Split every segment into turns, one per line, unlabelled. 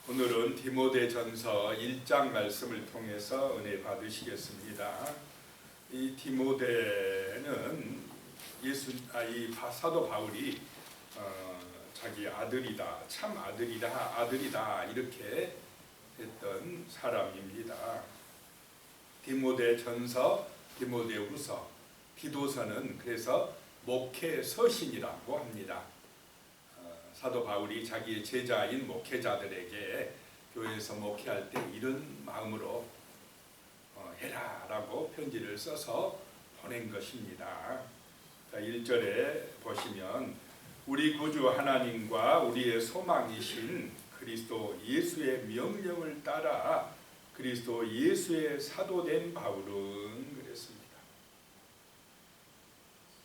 오늘은 디모데전서 1장 말씀을 통해서 은혜 받으시겠습니다. 이 디모데는 이 사도 바울이 자기 아들이다, 참 아들이다 이렇게 했던 사람입니다. 디모데전서, 디모데후서, 디도서는 그래서 목회 서신이라고 합니다. 사도 바울이 자기의 제자인 목회자들에게 교회에서 목회할 때 이런 마음으로 해라라고 편지를 써서 보낸 것입니다. 1절에 보시면 우리 구주 하나님과 우리의 소망이신 그리스도 예수의 명령을 따라 그리스도 예수의 사도된 바울은 그랬습니다.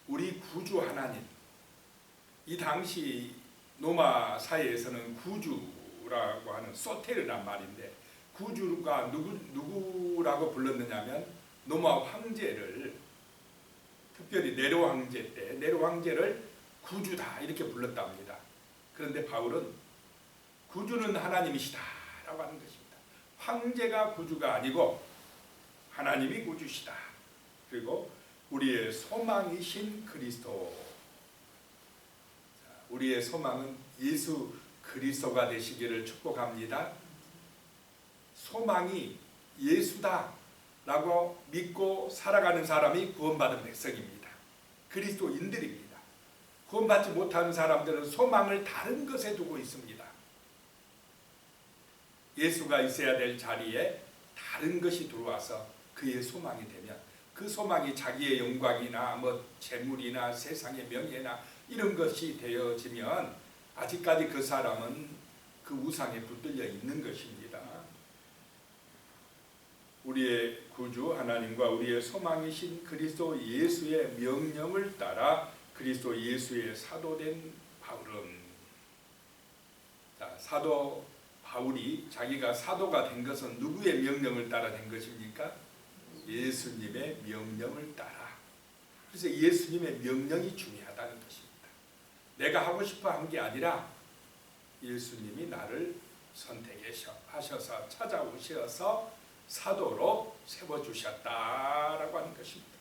우리 구주 하나님, 이 당시 로마 사회에서는 구주라고 하는 소테르란 말인데, 구주가 누구라고 불렀느냐면 로마 황제를, 특별히 네로 황제 때 네로 황제를 구주다 이렇게 불렀답니다. 그런데 바울은 구주는 하나님이시다라고 하는 것입니다. 황제가 구주가 아니고 하나님이 구주시다. 그리고 우리의 소망이신 그리스도, 우리의 소망은 예수 그리스도가 되시기를 축복합니다. 소망이 예수다 라고 믿고 살아가는 사람이 구원받은 백성입니다. 그리스도인들입니다. 구원받지 못하는 사람들은 소망을 다른 것에 두고 있습니다. 예수가 있어야 될 자리에 다른 것이 들어와서 그의 소망이 되면, 그 소망이 자기의 영광이나 재물이나 세상의 명예나 이런 것이 되어지면 아직까지 그 사람은 그 우상에 붙들려 있는 것입니다. 우리의 구주 하나님과 우리의 소망이신 그리스도 예수의 명령을 따라 그리스도 예수의 사도된 바울은, 사도 바울이 자기가 사도가 된 것은 누구의 명령을 따라 된 것입니까? 예수님의 명령을 따라. 그래서 예수님의 명령이 중요하다는 것입니다. 내가 하고 싶어 한 게 아니라 예수님이 나를 선택하셔서 찾아오셔서 사도로 세워주셨다라고 하는 것입니다.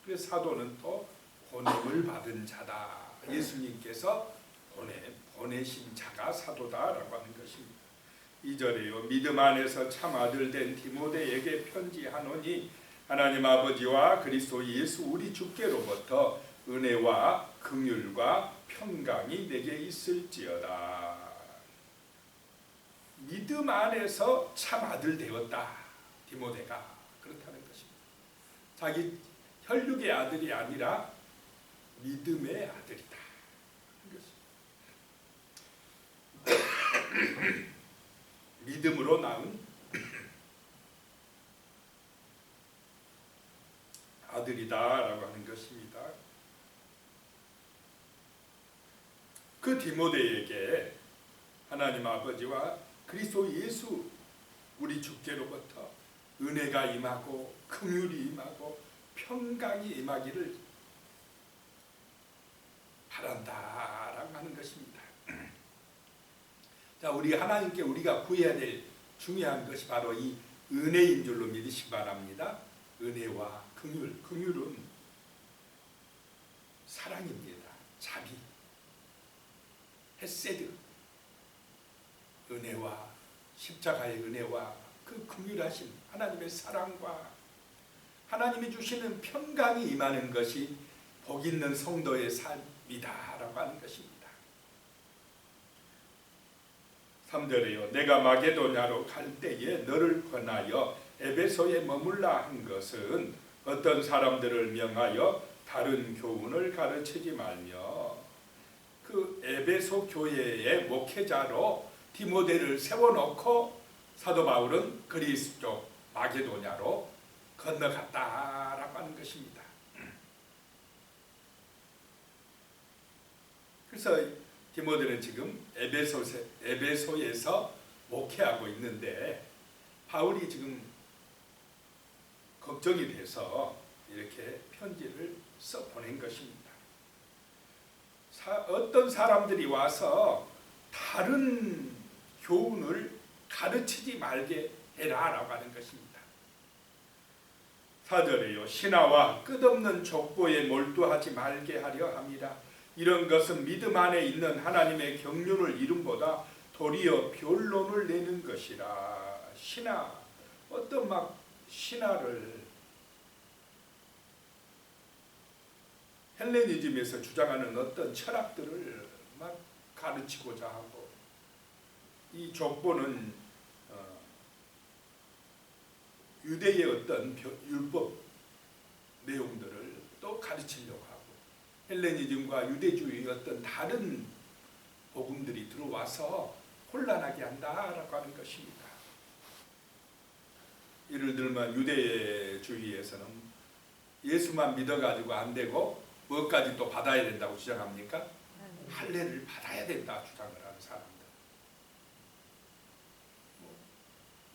그래서 사도는 또 보냄을 받은 자다. 예수님께서 보내신 자가 사도다라고 하는 것입니다. 2절에요. 믿음 안에서 참 아들 된 디모데에게 편지하노니 하나님 아버지와 그리스도 예수 우리 주께로부터 은혜와 긍휼과 평강이 내게 있을지어다. 믿음 안에서 참 아들 되었다. 디모데가 그렇다는 것입니다. 자기 혈육의 아들이 아니라 믿음의 아들이다. 믿음으로 낳은 아들이다라고 하는 것입니다. 그 디모데에게 하나님 아버지와 그리스도 예수 우리 주께로부터 은혜가 임하고 긍휼이 임하고 평강이 임하기를 바란다라고 하는 것입니다. 자, 우리 하나님께 우리가 구해야 될 중요한 것이 바로 이 은혜인 줄로 믿으시기 바랍니다. 은혜와 긍휼, 긍휼은 사랑입니다. 자비, 헤세드, 은혜와 십자가의 은혜와 그 긍휼하심, 하나님의 사랑과 하나님이 주시는 평강이 임하는 것이 복 있는 성도의 삶이다라고 하는 것입니다. 3절에요. 내가 마게도냐로 갈 때에 너를 권하여 에베소에 머물라 한 것은 어떤 사람들을 명하여 다른 교훈을 가르치지 말며, 그 에베소 교회의 목회자로 디모데를 세워놓고 사도 바울은 그리스 쪽 마게도냐로 건너갔다라고 하는 것입니다. 그래서 디모데는 지금 에베소에서 목회하고 있는데 바울이 지금 걱정이 돼서 이렇게 편지를 써 보낸 것입니다. 어떤 사람들이 와서 다른 교훈을 가르치지 말게 해라라고 하는 것입니다. 4절에요. 신하와 끝없는 족보에 몰두하지 말게 하려 함이라. 이런 것은 믿음 안에 있는 하나님의 경륜을 이름보다 도리어 변론을 내는 것이라. 신하, 어떤 막 신하를 헬레니즘에서 주장하는 어떤 철학들을 막 가르치고자 하고, 이 족보는 유대의 어떤 율법 내용들을 또 가르치려고 하고, 헬레니즘과 유대주의의 어떤 다른 복음들이 들어와서 혼란하게 한다라고 하는 것입니다. 예를 들면 유대주의에서는 예수만 믿어가지고 안 되고 뭐까지 또 받아야 된다고 주장합니까? 할례를 받아야 된다 주장을 하는 사람들.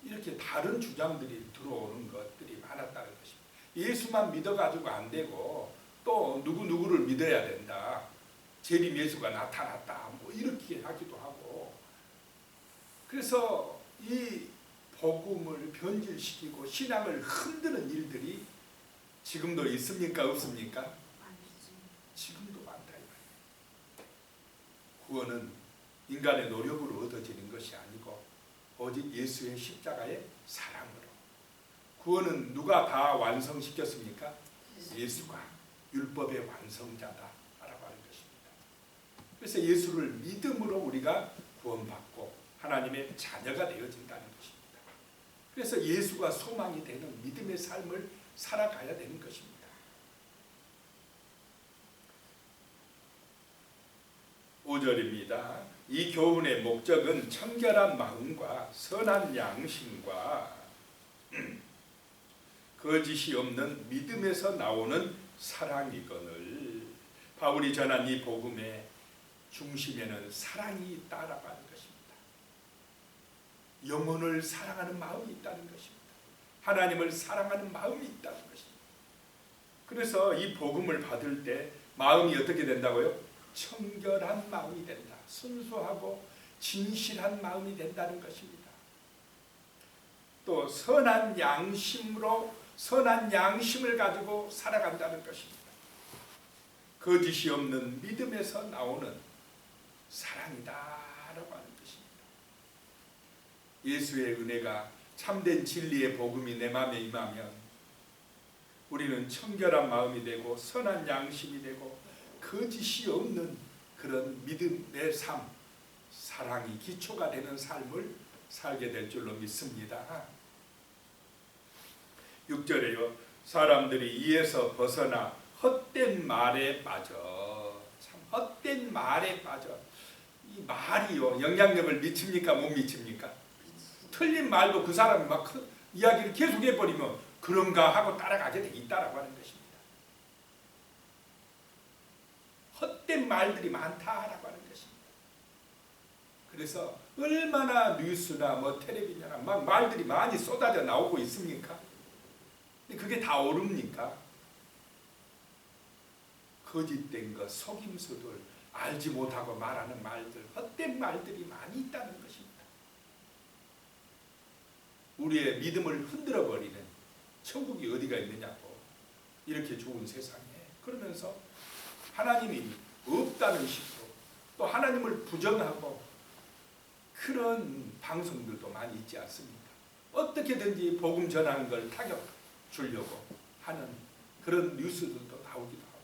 이렇게 다른 주장들이 들어오는 것들이 많았다는 것입니다. 예수만 믿어가지고 안 되고 또 누구누구를 믿어야 된다. 재림 예수가 나타났다. 뭐 이렇게 하기도 하고. 그래서 이 복음을 변질시키고 신앙을 흔드는 일들이 지금도 있습니까? 없습니까? 지금도 많다 이 말이에요. 구원은 인간의 노력으로 얻어지는 것이 아니고 오직 예수의 십자가의 사랑으로. 구원은 누가 다 완성시켰습니까? 예수가 율법의 완성자다라고 하는 것입니다. 그래서 예수를 믿음으로 우리가 구원받고 하나님의 자녀가 되어진다는 것입니다. 그래서 예수가 소망이 되는 믿음의 삶을 살아가야 되는 것입니다. (5절입니다) 이 교훈의 목적은 청결한 마음과 선한 양심과 거짓이 없는 믿음에서 나오는 사랑이거늘. 바울이 전한 이 복음의 중심에는 사랑이 있다라고 하는 것입니다. 영혼을 사랑하는 마음이 있다는 것입니다. 하나님을 사랑하는 마음이 있다는 것입니다. 그래서 이 복음을 받을 때 마음이 어떻게 된다고요? 청결한 마음이 된다. 순수하고 진실한 마음이 된다는 것입니다. 또 선한 양심으로 선한 양심을 가지고 살아간다는 것입니다. 거짓이 없는 믿음에서 나오는 사랑이다라고 하는 것입니다. 예수의 은혜가 참된 진리의 복음이 내 마음에 임하면 우리는 청결한 마음이 되고 선한 양심이 되고 거짓이 없는 그런 믿음의 삶, 사랑이 기초가 되는 삶을 살게 될 줄로 믿습니다. 6절에요. 사람들이 이에서 벗어나 헛된 말에 빠져. 참 헛된 말에 빠져. 이 말이요 영향력을 미칩니까? 못 미칩니까? 틀린 말도 그 사람이 막 이야기를 계속 해버리면 그런가 하고 따라가게 돼 있다라고 하는 것입니다. 헛된 말들이 많다라고 하는 것입니다. 그래서 얼마나 뉴스나 뭐 텔레비전이나 막 말들이 많이 쏟아져 나오고 있습니까? 근데 그게 다 옳습니까? 거짓된 것, 속임수들, 알지 못하고 말하는 말들, 헛된 말들이 많이 있다는 것입니다. 우리의 믿음을 흔들어버리는 천국이 어디가 있느냐고, 이렇게 좋은 세상에. 그러면서 하나님이 없다는 식으로 또 하나님을 부정하고 그런 방송들도 많이 있지 않습니까? 어떻게든지 복음 전하는 걸 타격 주려고 하는 그런 뉴스들도 나오기도 하고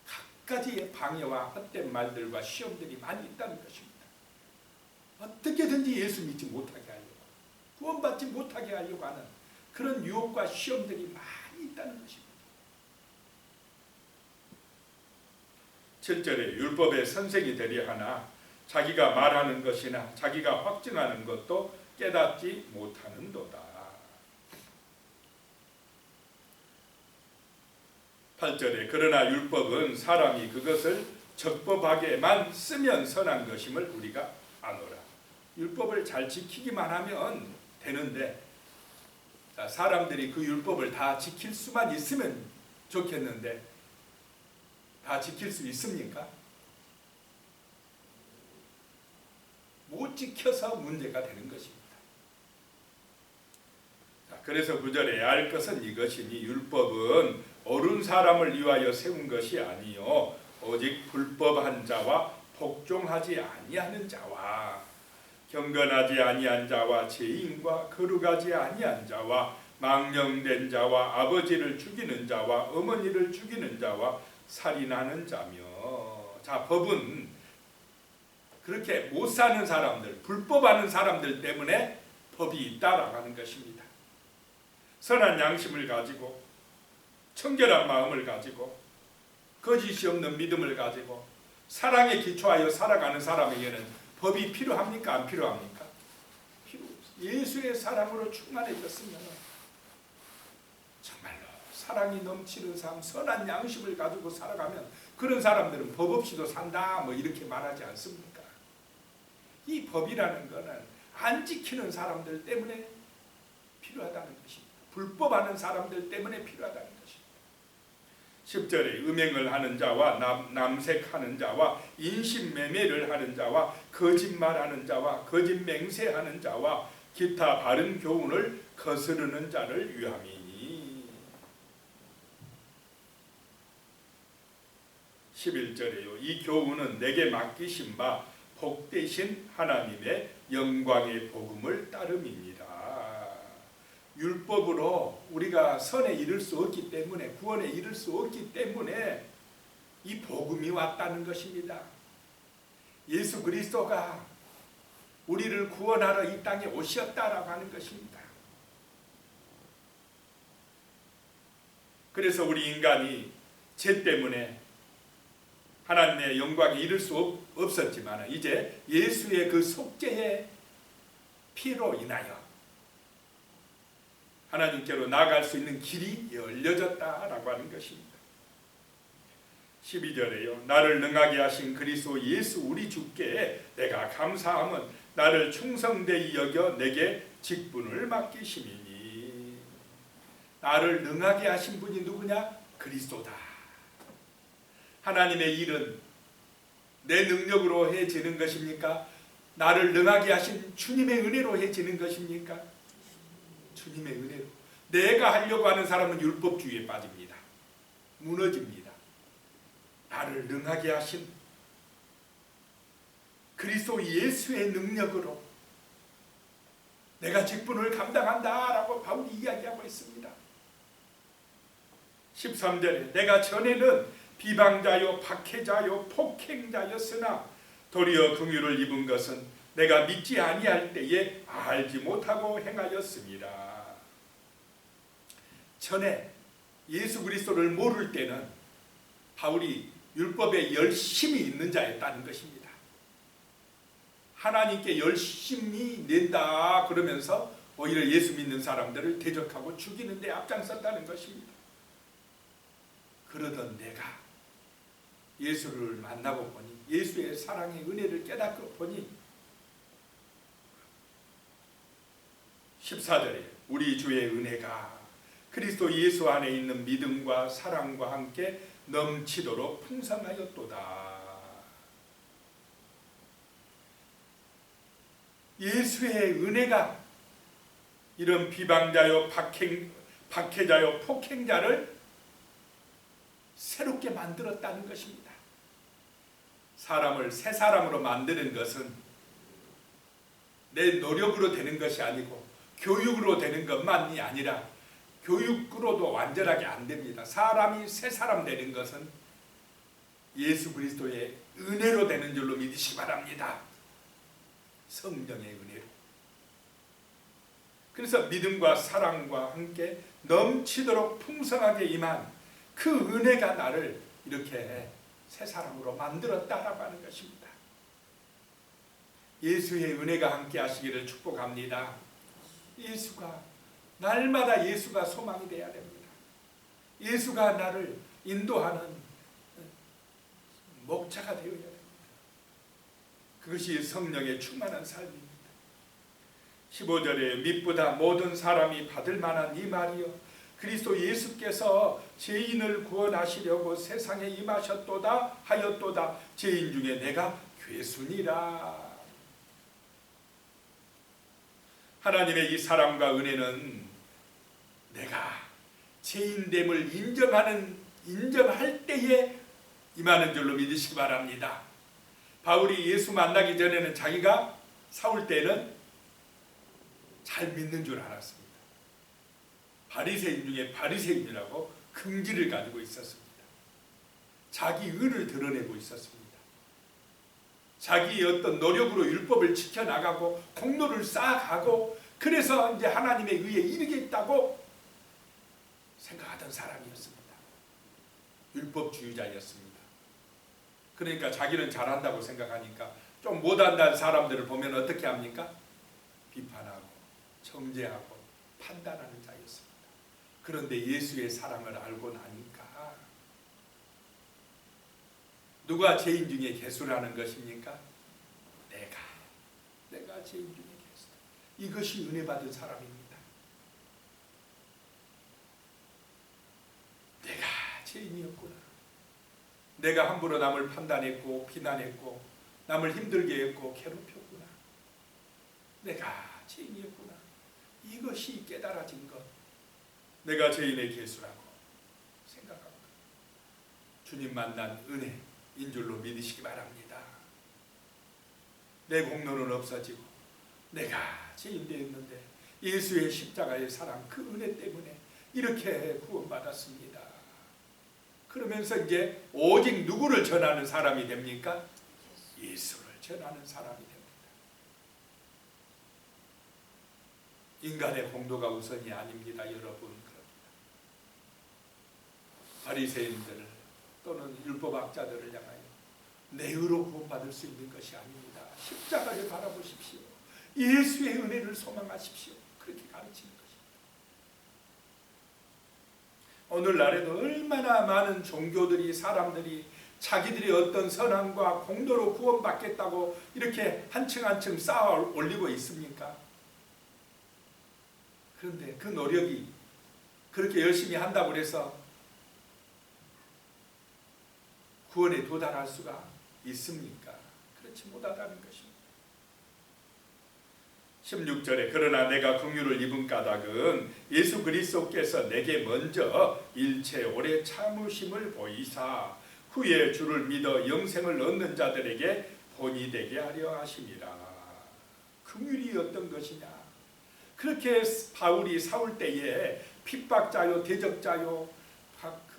각가지의 방해와 헛된 말들과 시험들이 많이 있다는 것입니다. 어떻게든지 예수 믿지 못하게 하려고, 구원받지 못하게 하려고 하는 그런 유혹과 시험들이 많이 있다는 것입니다. 7절에 율법의 선생이 되려 하나 자기가 말하는 것이나 자기가 확증하는 것도 깨닫지 못하는도다. 8절에 그러나 율법은 사람이 그것을 적법하게만 쓰면 선한 것임을 우리가 아노라. 율법을 잘 지키기만 하면 되는데 사람들이 그 율법을 다 지킬 수만 있으면 좋겠는데 다 지킬 수 있습니까? 못 지켜서 문제가 되는 것입니다. 자, 그래서 9절에 알 것은 이것이니 율법은 옳은 사람을 위하여 세운 것이 아니요 오직 불법한 자와 복종하지 아니하는 자와 경건하지 아니한 자와 죄인과 거룩하지 아니한 자와 망령된 자와 아버지를 죽이는 자와 어머니를 죽이는 자와 살인하는 자며. 자, 법은 그렇게 못 사는 사람들, 불법하는 사람들 때문에 법이 있다라고 하는 것입니다. 선한 양심을 가지고 청결한 마음을 가지고 거짓이 없는 믿음을 가지고 사랑에 기초하여 살아가는 사람에게는 법이 필요합니까? 안 필요합니까? 필요 없어요. 예수의 사랑으로 충만해졌으면 정말로 사랑이 넘치는 삶, 선한 양심을 가지고 살아가면 그런 사람들은 법 없이도 산다 뭐 이렇게 말하지 않습니까? 이 법이라는 것은 안 지키는 사람들 때문에 필요하다는 것입니다. 불법하는 사람들 때문에 필요하다는 것입니다. 10절에 음행을 하는 자와 남색하는 자와 인신매매를 하는 자와 거짓말하는 자와 거짓 맹세하는 자와 기타 바른 교훈을 거스르는 자를 위함이니. 11절에요. 이 교훈은 내게 맡기신 바 복되신 하나님의 영광의 복음을 따름입니다. 율법으로 우리가 선에 이를 수 없기 때문에, 구원에 이를 수 없기 때문에 이 복음이 왔다는 것입니다. 예수 그리스도가 우리를 구원하러 이 땅에 오셨다라고 하는 것입니다. 그래서 우리 인간이 죄 때문에 하나님의 영광에 이를 수 없었지만 이제 예수의 그 속죄의 피로 인하여 하나님께로 나아갈 수 있는 길이 열려졌다라고 하는 것입니다. 12절에요. 나를 능하게 하신 그리스도 예수 우리 주께 내가 감사함은 나를 충성되이 여겨 내게 직분을 맡기심이니. 나를 능하게 하신 분이 누구냐? 그리스도다. 하나님의 일은 내 능력으로 해지는 것입니까? 나를 능하게 하신 주님의 은혜로 해지는 것입니까? 주님의 은혜로. 내가 하려고 하는 사람은 율법주의에 빠집니다. 무너집니다. 나를 능하게 하신 그리스도 예수의 능력으로 내가 직분을 감당한다라고 바울이 이야기하고 있습니다. 13절에 내가 전에는 비방자요 박해자요 폭행자였으나 도리어 긍휼을 입은 것은 내가 믿지 아니할 때에 알지 못하고 행하였습니다. 전에 예수 그리스도를 모를 때는 바울이 율법에 열심히 있는 자였다는 것입니다. 하나님께 열심히 낸다 그러면서 오히려 예수 믿는 사람들을 대적하고 죽이는 데 앞장섰다는 것입니다. 그러던 내가 예수를 만나고 보니 예수의 사랑의 은혜를 깨닫고 보니 14절에 우리 주의 은혜가 그리스도 예수 안에 있는 믿음과 사랑과 함께 넘치도록 풍성하였도다. 예수의 은혜가 이런 비방자요 박해자요 폭행자를 새롭게 만들었다는 것입니다. 사람을 새 사람으로 만드는 것은 내 노력으로 되는 것이 아니고 교육으로 되는 것만이 아니라 교육으로도 완전하게 안 됩니다. 사람이 새 사람 되는 것은 예수 그리스도의 은혜로 되는 줄로 믿으시기 바랍니다. 성령의 은혜로. 그래서 믿음과 사랑과 함께 넘치도록 풍성하게 임한 그 은혜가 나를 이렇게 새 사람으로 만들었다라고 하는 것입니다. 예수의 은혜가 함께 하시기를 축복합니다. 날마다 예수가 소망이 되어야 됩니다. 예수가 나를 인도하는 목자가 되어야 됩니다. 그것이 성령의 충만한 삶입니다. 15절에 믿보다 모든 사람이 받을 만한 이 말이요 그리스도 예수께서 죄인을 구원하시려고 세상에 임하셨도다 하였도다. 죄인 중에 내가 괴순이라. 하나님의 이 사랑과 은혜는 내가 죄인됨을 인정할 때에 임하는 줄로 믿으시기 바랍니다. 바울이 예수 만나기 전에는 자기가 사울 때는 잘 믿는 줄 알았습니다. 바리새인 중에 바리새인이라고 긍지를 가지고 있었습니다. 자기 의를 드러내고 있었습니다. 자기의 어떤 노력으로 율법을 지켜나가고 공로를 쌓아가고 그래서 이제 하나님의 의에 이르겠다고 생각하던 사람이었습니다. 율법주의자였습니다. 그러니까 자기는 잘한다고 생각하니까 좀 못한다는 사람들을 보면 어떻게 합니까? 비판하고 정죄하고 판단하는 자였습니다. 그런데 예수의 사랑을 알고 나니까 누가 죄인 중에 괴수라는 것입니까? 내가 죄인 중에 괴수다. 이것이 은혜 받은 사람입니다. 내가 죄인이었구나. 내가 함부로 남을 판단했고 비난했고 남을 힘들게 했고 괴롭혔구나. 내가 죄인이었구나. 이것이 깨달아진 것. 내가 죄인의 괴수라고 생각합니다. 주님 만난 은혜인 줄로 믿으시기 바랍니다. 내 공로는 없어지고 내가 죄인 되었는데 예수의 십자가의 사랑 그 은혜 때문에 이렇게 구원받았습니다. 그러면서 이제 오직 누구를 전하는 사람이 됩니까? 예수를 전하는 사람이 됩니다. 인간의 공로가 우선이 아닙니다, 여러분. 바리새인들을 또는 율법학자들을 향하여 내 의로 구원받을 수 있는 것이 아닙니다. 십자가를 바라보십시오. 예수의 은혜를 소망하십시오. 그렇게 가르치는 것입니다. 오늘날에도 얼마나 많은 종교들이 사람들이 자기들이 어떤 선함과 공로로 구원받겠다고 이렇게 한층 한층 쌓아 올리고 있습니까? 그런데 그 노력이 그렇게 열심히 한다고 해서 구원에 도달할 수가 있습니까? 그렇지 못하다는 것입니다. 16절에 그러나 내가 긍휼을 입은 까닭은 예수 그리스도께서 내게 먼저 일체 오래 참으심을 보이사 후에 주를 믿어 영생을 얻는 자들에게 본이 되게 하려 하심이라. 긍휼이 어떤 것이냐? 그렇게 바울이 사울 때에 핍박자요 대적자요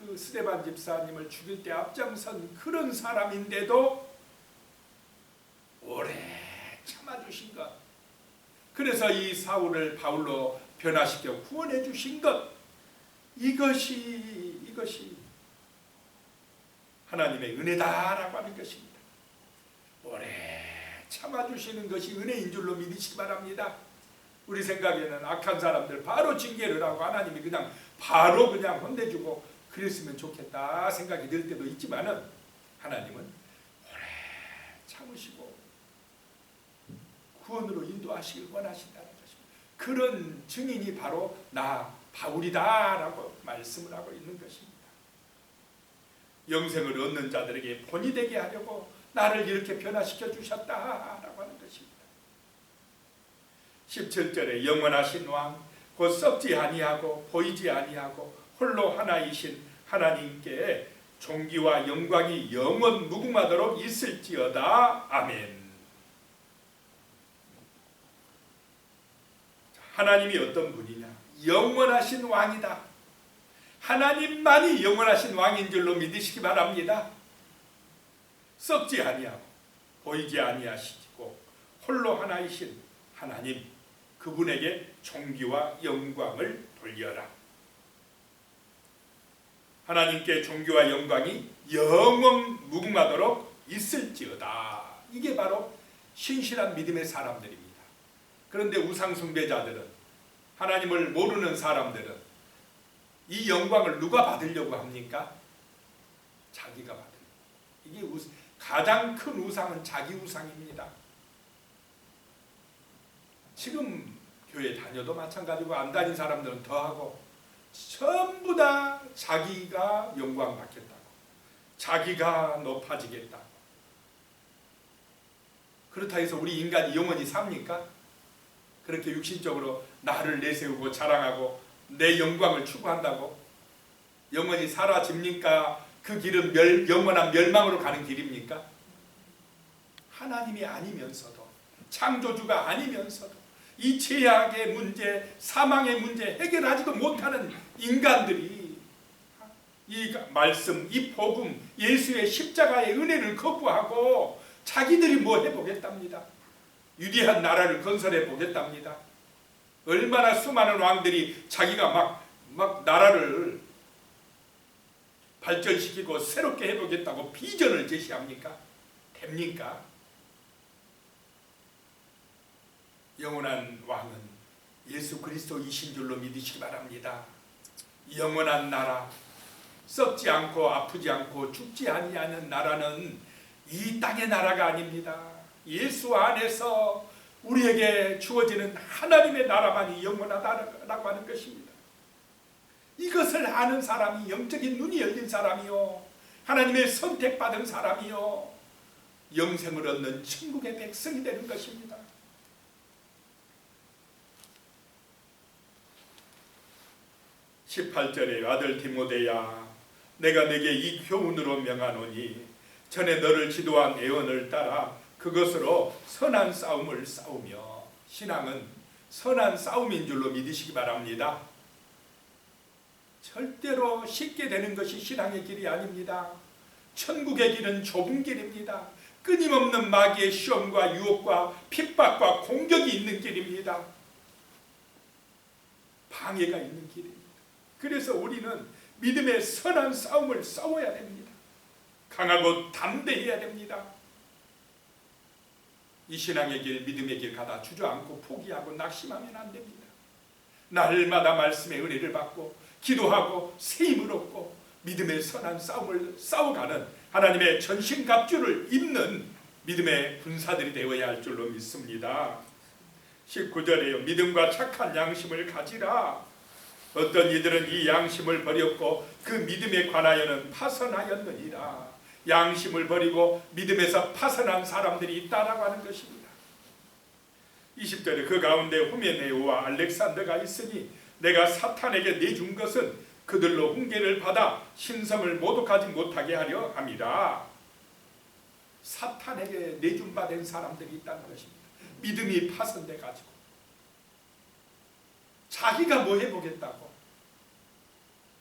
그 스데반 집사님을 죽일 때 앞장선 그런 사람인데도 오래 참아주신 것, 그래서 이 사울을 바울로 변화시켜 구원해 주신 것, 이것이 하나님의 은혜다라고 하는 것입니다. 오래 참아주시는 것이 은혜인 줄로 믿으시기 바랍니다. 우리 생각에는 악한 사람들 바로 징계를 하고 하나님이 그냥 바로 그냥 혼내주고 그랬으면 좋겠다 생각이 들 때도 있지만은 하나님은 오래 참으시고 구원으로 인도하시길 원하신다는 것입니다. 그런 증인이 바로 나 바울이다라고 말씀을 하고 있는 것입니다. 영생을 얻는 자들에게 본이 되게 하려고 나를 이렇게 변화시켜 주셨다라고 하는 것입니다. 17절에 영원하신 왕 곧 썩지 아니하고 보이지 아니하고 홀로 하나이신 하나님께 존귀와 영광이 영원 무궁하도록 있을지어다. 아멘. 하나님이 어떤 분이냐? 영원하신 왕이다. 하나님만이 영원하신 왕인 줄로 믿으시기 바랍니다. 썩지 아니하고 보이지 아니하시고 홀로 하나이신 하나님, 그분에게 존귀와 영광을 돌려라. 하나님께 존귀와 영광이 영원 무궁하도록 있을지어다. 이게 바로 신실한 믿음의 사람들입니다. 그런데 우상 숭배자들은, 하나님을 모르는 사람들은 이 영광을 누가 받으려고 합니까? 자기가 받으려고. 이게 가장 큰 우상은 자기 우상입니다. 지금 교회 다녀도 마찬가지고 안 다닌 사람들은 더하고 전부 다 자기가 영광 받겠다고, 자기가 높아지겠다고. 그렇다 해서 우리 인간이 영원히 삽니까? 그렇게 육신적으로 나를 내세우고 자랑하고 내 영광을 추구한다고 영원히 사라집니까? 그 길은 영원한 멸망으로 가는 길입니까? 하나님이 아니면서도, 창조주가 아니면서도 이 죄악의 문제, 사망의 문제 해결하지도 못하는 인간들이 이 말씀, 이 복음, 예수의 십자가의 은혜를 거부하고 자기들이 뭐 해보겠답니다. 위대한 나라를 건설해 보겠답니다. 얼마나 수많은 왕들이 자기가 막 나라를 발전시키고 새롭게 해보겠다고 비전을 제시합니까? 됩니까? 영원한 왕은 예수 그리스도이신 줄로 믿으시기 바랍니다. 영원한 나라, 썩지 않고 아프지 않고 죽지 아니하는 나라는 이 땅의 나라가 아닙니다. 예수 안에서 우리에게 주어지는 하나님의 나라만이 영원하다라고 하는 것입니다. 이것을 아는 사람이 영적인 눈이 열린 사람이요, 하나님의 선택받은 사람이요, 영생을 얻는 천국의 백성이 되는 것입니다. 18절에 아들 디모데야, 내가 네게 이 교훈으로 명하노니 전에 너를 지도한 애언을 따라 그것으로 선한 싸움을 싸우며, 신앙은 선한 싸움인 줄로 믿으시기 바랍니다. 절대로 쉽게 되는 것이 신앙의 길이 아닙니다. 천국의 길은 좁은 길입니다. 끊임없는 마귀의 시험과 유혹과 핍박과 공격이 있는 길입니다. 방해가 있는 길입니다. 그래서 우리는 믿음의 선한 싸움을 싸워야 됩니다. 강하고 담대해야 됩니다. 이 신앙의 길, 믿음의 길 가다 주저앉고 포기하고 낙심하면 안 됩니다. 날마다 말씀의 은혜를 받고 기도하고 새 힘을 얻고 믿음의 선한 싸움을 싸워가는 하나님의 전신갑주를 입는 믿음의 군사들이 되어야 할 줄로 믿습니다. 19절에요. 믿음과 착한 양심을 가지라. 어떤 이들은 이 양심을 버렸고 그 믿음에 관하여는 파선하였느니라. 양심을 버리고 믿음에서 파선한 사람들이 있다라고 하는 것입니다. 20절에 그 가운데 후메네오와 알렉산더가 있으니 내가 사탄에게 내준 것은 그들로 훈계를 받아 신성을 모독하지 못하게 하려 함이라. 사탄에게 내준 바 된 사람들이 있다는 것입니다. 믿음이 파선돼 가지고 자기가 뭐 해보겠다고,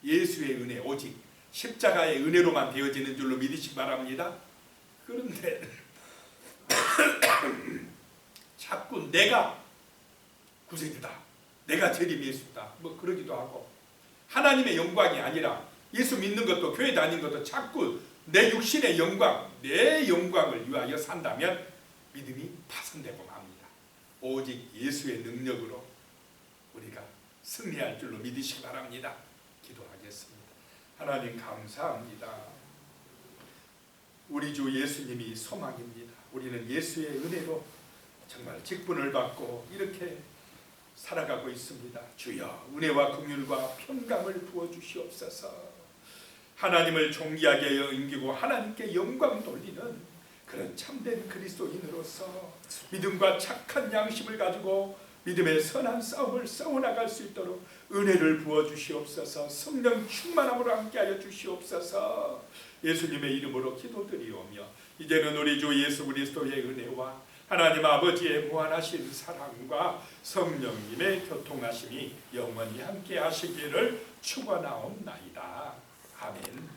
예수의 은혜, 오직 십자가의 은혜로만 되어지는 줄로 믿으시기 바랍니다. 그런데 자꾸 내가 구세주다, 내가 재림 예수다, 뭐 그러기도 하고, 하나님의 영광이 아니라 예수 믿는 것도 교회 다니는 것도 자꾸 내 육신의 영광, 내 영광을 위하여 산다면 믿음이 파손되고 맙니다. 오직 예수의 능력으로 우리가 승리할 줄로 믿으시기 바랍니다. 기도하겠습니다. 하나님 감사합니다. 우리 주 예수님이 소망입니다. 우리는 예수의 은혜로 정말 직분을 받고 이렇게 살아가고 있습니다. 주여, 은혜와 긍휼과 평강을 부어주시옵소서. 하나님을 존귀하게 여기고 하나님께 영광 돌리는 그런 참된 그리스도인으로서 믿음과 착한 양심을 가지고 믿음의 선한 싸움을 싸워나갈 수 있도록 은혜를 부어주시옵소서. 성령 충만함으로 함께하여 주시옵소서. 예수님의 이름으로 기도드리오며 이제는 우리 주 예수 그리스도의 은혜와 하나님 아버지의 무한하신 사랑과 성령님의 교통하심이 영원히 함께 하시기를 축원하옵나이다. 아멘.